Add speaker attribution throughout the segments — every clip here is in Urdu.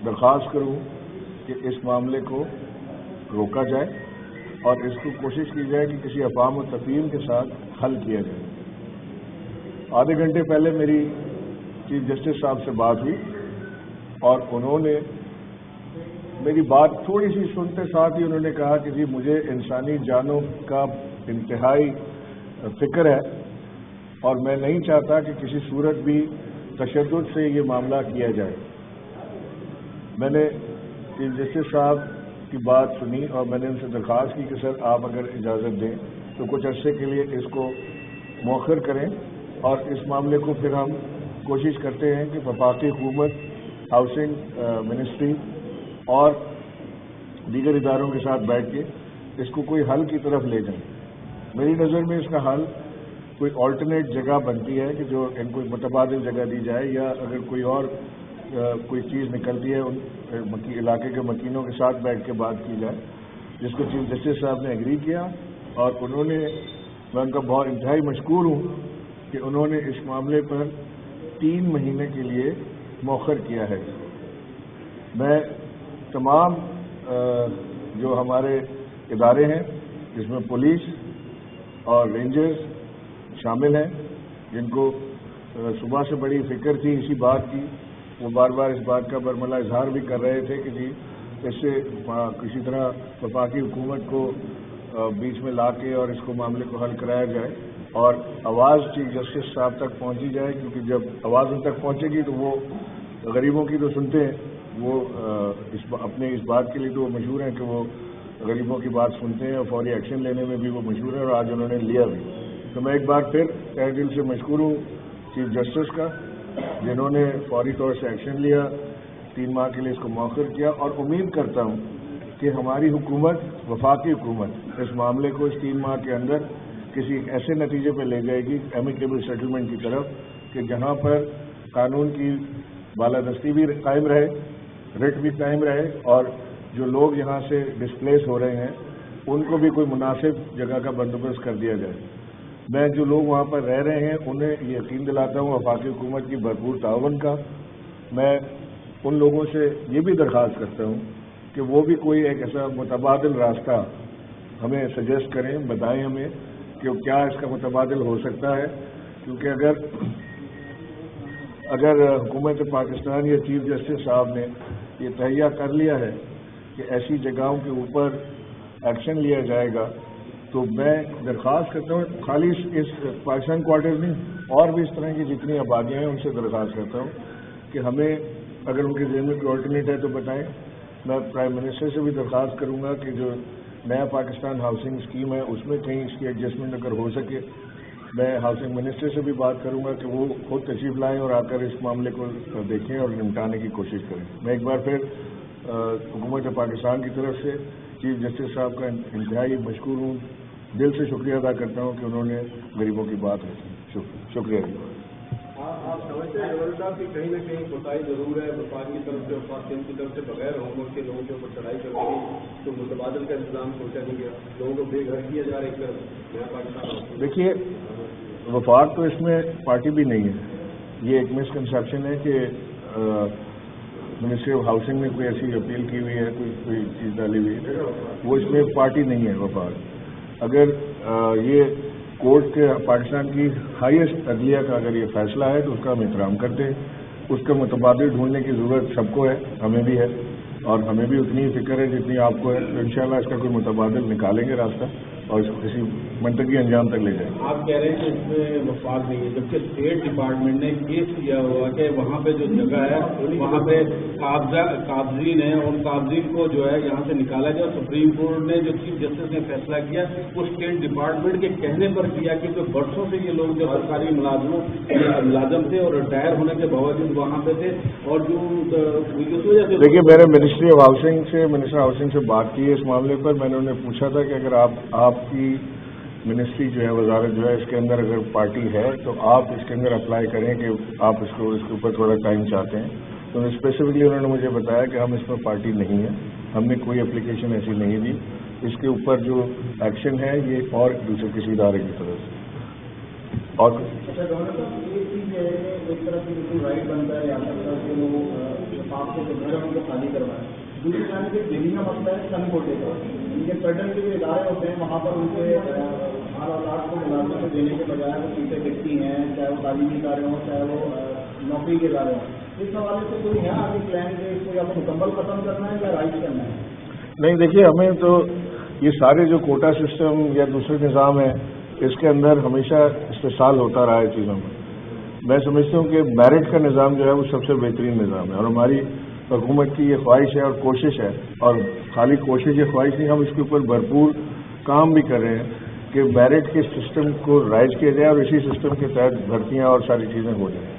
Speaker 1: درخواست کروں کہ اس معاملے کو روکا جائے اور اس کو کوشش کی جائے کہ کسی افہام و تفہیم کے ساتھ حل کیا جائے۔ آدھے گھنٹے پہلے میری چیف جسٹس صاحب سے بات ہوئی اور انہوں نے میری بات تھوڑی سی سنتے ساتھ ہی انہوں نے کہا کہ جی مجھے انسانی جانوں کا انتہائی فکر ہے اور میں نہیں چاہتا کہ کسی صورت بھی تشدد سے یہ معاملہ کیا جائے۔ میں نے چیف جسٹس صاحب کی بات سنی اور میں نے ان سے درخواست کی کہ سر آپ اگر اجازت دیں تو کچھ عرصے کے لیے اس کو مؤخر کریں اور اس معاملے کو پھر ہم کوشش کرتے ہیں کہ وفاقی حکومت، ہاؤسنگ منسٹری اور دیگر اداروں کے ساتھ بیٹھ کے اس کو کوئی حل کی طرف لے جائیں۔ میری نظر میں اس کا حل کوئی آلٹرنیٹ جگہ بنتی ہے کہ جو ان کو متبادل جگہ دی جائے، یا اگر کوئی اور کوئی چیز نکلتی ہے ان علاقے کے مکینوں کے ساتھ بیٹھ کے بات کی جائے، جس کو چیف جسٹس صاحب نے ایگری کیا اور انہوں نے، میں ان کا بہت انتہائی مشکور ہوں کہ انہوں نے اس معاملے پر 3 مہینے کے لیے مؤخر کیا ہے۔ میں تمام جو ہمارے ادارے ہیں جس میں پولیس اور رینجرز شامل ہیں، جن کو صبح سے بڑی فکر تھی اسی بات کی، وہ بار بار اس بات کا برملا اظہار بھی کر رہے تھے کہ جی اس سے کسی طرح وفاقی حکومت کو بیچ میں لا کے اور اس کو معاملے کو حل کرایا جائے اور آواز چیف جسٹس صاحب تک پہنچی جائے، کیونکہ جب آواز ان تک پہنچے گی تو وہ غریبوں کی تو سنتے ہیں، وہ اپنے اس بات کے لیے تو وہ مشہور ہیں کہ وہ غریبوں کی بات سنتے ہیں اور فوری ایکشن لینے میں بھی وہ مشہور ہیں، اور آج انہوں نے لیا بھی۔ تو میں ایک بار پھر تہہ دل سے مشکور ہوں چیف جسٹس کا، جنہوں نے فوری طور سے ایکشن لیا، 3 ماہ کے لیے اس کو مؤخر کیا، اور امید کرتا ہوں کہ ہماری حکومت، وفاقی حکومت، اس معاملے کو اس 3 ماہ کے اندر کسی ایسے نتیجے پہ لے جائے گی، ایمیکیبل سیٹلمنٹ کی طرف، کہ جہاں پر قانون کی بالادستی بھی قائم رہے، رٹ بھی قائم رہے، اور جو لوگ یہاں سے ڈسپلیس ہو رہے ہیں ان کو بھی کوئی مناسب جگہ کا بندوبست کر دیا جائے۔ میں جو لوگ وہاں پر رہ رہے ہیں انہیں یقین دلاتا ہوں وفاقی حکومت کی بھرپور تعاون کا۔ میں ان لوگوں سے یہ بھی درخواست کرتا ہوں کہ وہ بھی کوئی ایک ایسا متبادل راستہ ہمیں سجیسٹ کریں، بتائیں ہمیں کہ کیا اس کا متبادل ہو سکتا ہے، کیونکہ اگر حکومت پاکستان یا چیف جسٹس صاحب نے یہ تہیہ کر لیا ہے کہ ایسی جگہوں کے اوپر ایکشن لیا جائے گا، تو میں درخواست کرتا ہوں، خالی اس پاکستان کوارٹر میں اور بھی اس طرح کی جتنی آبادیاں ہیں ان سے درخواست کرتا ہوں کہ ہمیں اگر ان کے ذہن میں کوئی آلٹرنیٹ ہے تو بتائیں۔ میں پرائم منسٹر سے بھی درخواست کروں گا کہ جو نیا پاکستان ہاؤسنگ اسکیم ہے اس میں کہیں اس کی ایڈجسٹمنٹ اگر ہو سکے۔ میں ہاؤسنگ منسٹر سے بھی بات کروں گا کہ وہ خود تشریف لائیں اور آ کر اس معاملے کو دیکھیں اور نمٹانے کی کوشش کریں۔ میں ایک بار پھر حکومت پاکستان کی طرف سے چیف جسٹس صاحب کا انتہائی مشکور ہوں، دل سے شکریہ ادا کرتا ہوں کہ انہوں نے غریبوں کی بات رکھی۔ شکریہ۔
Speaker 2: آپ سمجھتے ہیں جوہر صاحب کہ کہیں نہ کہیں کوتاہی ضرور ہے وفاق کی طرف سے، وفاق کی طرف سے بغیر ہومورک کے لوگوں کے اوپر چڑھائی کر گئی تو متبادل کا انتظام سوچا نہیں گیا، لوگوں کو بے گھر کیا جا رہا ہے ایک طرف نیا پاکستان۔
Speaker 1: دیکھیے وفاق تو اس میں پارٹی بھی نہیں ہے، یہ ایک مسکنسیپشن ہے کہ منسٹری آف ہاؤسنگ نے کوئی ایسی اپیل کی ہوئی ہے، کوئی چیز ڈالی ہوئی ہے، وہ اس میں پارٹی نہیں ہے وفاق۔ اگر یہ کورٹ کے پاکستان کی ہائیسٹ عدلیہ کا اگر یہ فیصلہ ہے تو اس کا ہم احترام کرتے ہیں، اس کا متبادل ڈھونڈنے کی ضرورت سب کو ہے، ہمیں بھی ہے، اور ہمیں بھی اتنی فکر ہے جتنی آپ کو ہے، تو انشاءاللہ اس کا کوئی متبادل نکالیں گے راستہ اور اس کو کسی منطقی انجام تک لے جائیں گے۔
Speaker 2: آپ کہہ رہے ہیں کہ اس میں وفاق نہیں ہے، جبکہ اسٹیٹ ڈپارٹمنٹ نے کیس کیا ہوا کہ وہاں پہ جو جگہ ہے وہاں پہ قابضین ہیں، ان قابضین کو جو ہے یہاں سے نکالا گیا۔ سپریم کورٹ نے جو چیف جسٹس نے فیصلہ کیا وہ اسٹیٹ ڈپارٹمنٹ کے کہنے پر کیا کہ برسوں سے یہ لوگ جو سرکاری ملازم تھے اور ریٹائر ہونے کے باوجود وہاں پہ تھے، اور جو اس وجہ سے
Speaker 1: دیکھیے میں نے منسٹری آف ہاؤسنگ سے، منسٹر ہاؤسنگ سے بات کی ہے اس معاملے پر۔ میں نے انہیں پوچھا تھا کہ اگر آپ کی منسٹری جو ہے، وزارت جو ہے، اس کے اندر اگر پارٹی ہے تو آپ اس کے اندر اپلائی کریں کہ آپ اس کے اوپر تھوڑا ٹائم چاہتے ہیں، تو اسپیسیفکلی انہوں نے مجھے بتایا کہ ہم اس میں پارٹی نہیں ہے، ہم نے کوئی اپلیکیشن ایسی نہیں دی، اس کے اوپر جو ایکشن ہے یہ اور دوسرے کسی ادارے کی طرف سے۔ اور
Speaker 3: ایک طرف بالکل رائٹ بنتا ہے آپ کے گھر ان کو خالی کروائیں. دوسری جانب کے دہلی کا مسئلہ ہے سن کوٹے کا. ان کے پیٹرن کے جو ادارے ہوتے ہیں وہاں پر ان کے ہر اولاد کو ملازمت دینے کے بجائے وہ پیچھے دیکھتی ہیں, چاہے وہ تعلیمی ادارے ہوں چاہے وہ نوکری کے ادارے ہوں. اس حوالے سے کوئی ہے آگے پلان کہ اس کو یا مکمل ختم کرنا ہے یا رائٹ کرنا ہے؟
Speaker 1: نہیں دیکھیے, ہمیں تو یہ سارے جو کوٹا سسٹم یا دوسرے نظام ہیں اس کے اندر ہمیشہ استحصال ہوتا رہا ہے چیزوں میں. میں سمجھتا ہوں کہ میرٹ کا نظام جو ہے وہ سب سے بہترین نظام ہے, اور ہماری حکومت کی یہ خواہش ہے اور کوشش ہے, اور خالی کوشش یہ خواہش نہیں, ہم اس کے اوپر بھرپور کام بھی کر رہے ہیں کہ میرٹ کے سسٹم کو رائج کیا جائے اور اسی سسٹم کے تحت بھرتیاں اور ساری چیزیں ہو جائیں.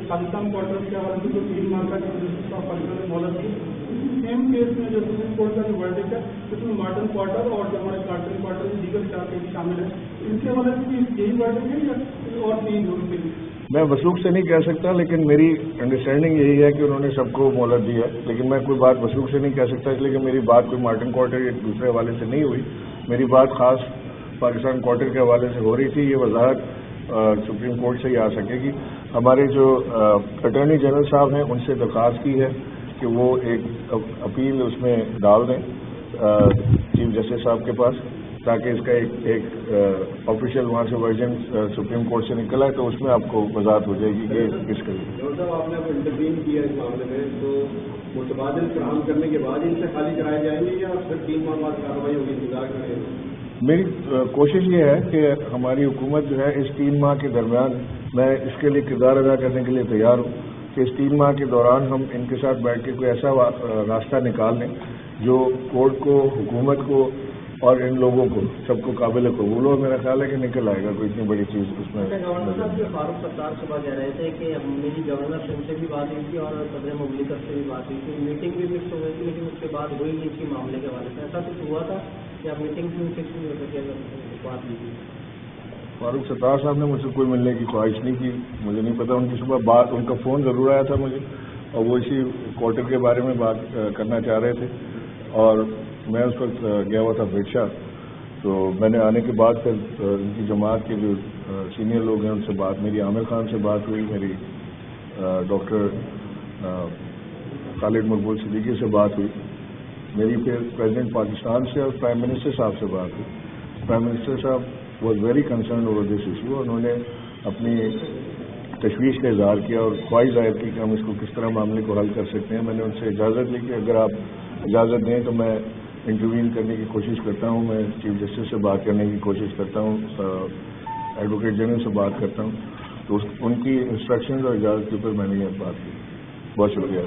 Speaker 4: پاکستان کوارٹر کے حوالے سے جو 3 ماہ کا مہلت تھی, سیم کیس میں جو سپریم کورٹ کا جو ورڈکٹ ہے اس میں مارٹن کوارٹر اور جو ہمارے کارٹن کوارٹر میں دیگر 4 کیس شامل ہیں, ان کے حوالے سے بھی یہی ورڈکٹ ہے یا اور 3 ضرور کے لیے؟
Speaker 1: میں وثوق سے نہیں کہہ سکتا, لیکن میری انڈرسٹینڈنگ یہی ہے کہ انہوں نے سب کو مہلت دی ہے, لیکن میں کوئی بات وثوق سے نہیں کہہ سکتا, اس لیے کہ میری بات کوئی مارٹن کوارٹر یا دوسرے حوالے سے نہیں ہوئی. میری بات خاص پاکستان کوارٹر کے حوالے سے ہو رہی تھی. یہ وضاحت سپریم کورٹ سے ہی آ سکے گی. ہمارے جو اٹارنی جنرل صاحب ہیں ان سے درخواست کی ہے کہ وہ ایک اپیل اس میں ڈال دیں چیف جسٹس صاحب کے پاس, تاکہ اس کا ایک آفیشیل وہاں سے ورژن سپریم کورٹ سے نکلا ہے, تو اس میں آپ کو وضاحت ہو جائے گی کہ کس کے لیے.
Speaker 3: ڈاکٹر صاحب, آپ نے انٹروین کیا اس معاملے میں, تو متبادل فراہم کرنے کے بعد ان سے خالی کرائے جائیں گے یا پھر 3 ماہ بعد کارروائی ہوگی؟ انتظار کریں.
Speaker 1: میری کوشش یہ ہے کہ ہماری حکومت جو ہے اس 3 ماہ کے درمیان, میں اس کے لیے کردار ادا کرنے کے لیے تیار ہوں کہ اس 3 ماہ کے دوران ہم ان کے ساتھ بیٹھ کے کوئی ایسا راستہ نکال لیں جو کورٹ کو, حکومت کو اور ان لوگوں کو سب کو قابل قبول ہو. میرا خیال ہے کہ نکل آئے گا کوئی اتنی بڑی چیز اس میں.
Speaker 5: گورنر صاحب کے فاروق ستار صبح کہہ رہے تھے کہ میری گورنر سے بھی بات ہوئی تھی اور صدر مملکت سے بھی بات ہوئی تھی, میٹنگ بھی فکس ہو گئی تھی, لیکن اس کے بعد ہوئی نہیں تھی معاملے کے حوالے سے. ایسا کچھ ہوا تھا یا میٹنگ کیوں فکس نہیں ہو سکی اگر بات ہوئی تھی؟
Speaker 1: فاروق ستار صاحب نے مجھ سے کوئی ملنے کی خواہش نہیں کی, مجھے نہیں پتا. ان کی صبح بات, ان کا فون ضرور آیا تھا مجھے, اور وہ اسی کوارٹر کے بارے میں بات کرنا چاہ رہے تھے, اور میں اس وقت گیا ہوا تھا بھیٹشا. تو میں نے آنے کے بعد پھر ان کی جماعت کے جو سینئر لوگ ہیں ان سے بات, میری عامر خان سے بات ہوئی, میری ڈاکٹر خالد مقبول صدیقی سے بات ہوئی, میری پھر پریزیڈنٹ پاکستان سے اور پرائم منسٹر صاحب سے بات ہوئی. پرائم منسٹر صاحب was very concerned over this issue, انہوں نے اپنی تشویش کا اظہار کیا اور خواہش ظاہر کی کہ ہم اس کو کس طرح معاملے کو حل کر سکتے ہیں. میں نے ان سے اجازت لی کہ اگر آپ اجازت دیں تو میں انٹروین کرنے کی کوشش کرتا ہوں, میں چیف جسٹس سے بات کرنے کی کوشش کرتا ہوں, ایڈوکیٹ جنرل سے بات کرتا ہوں. تو ان کی انسٹرکشنز اور اجازت کے اوپر میں نے یہ بات کی. بہت شکریہ.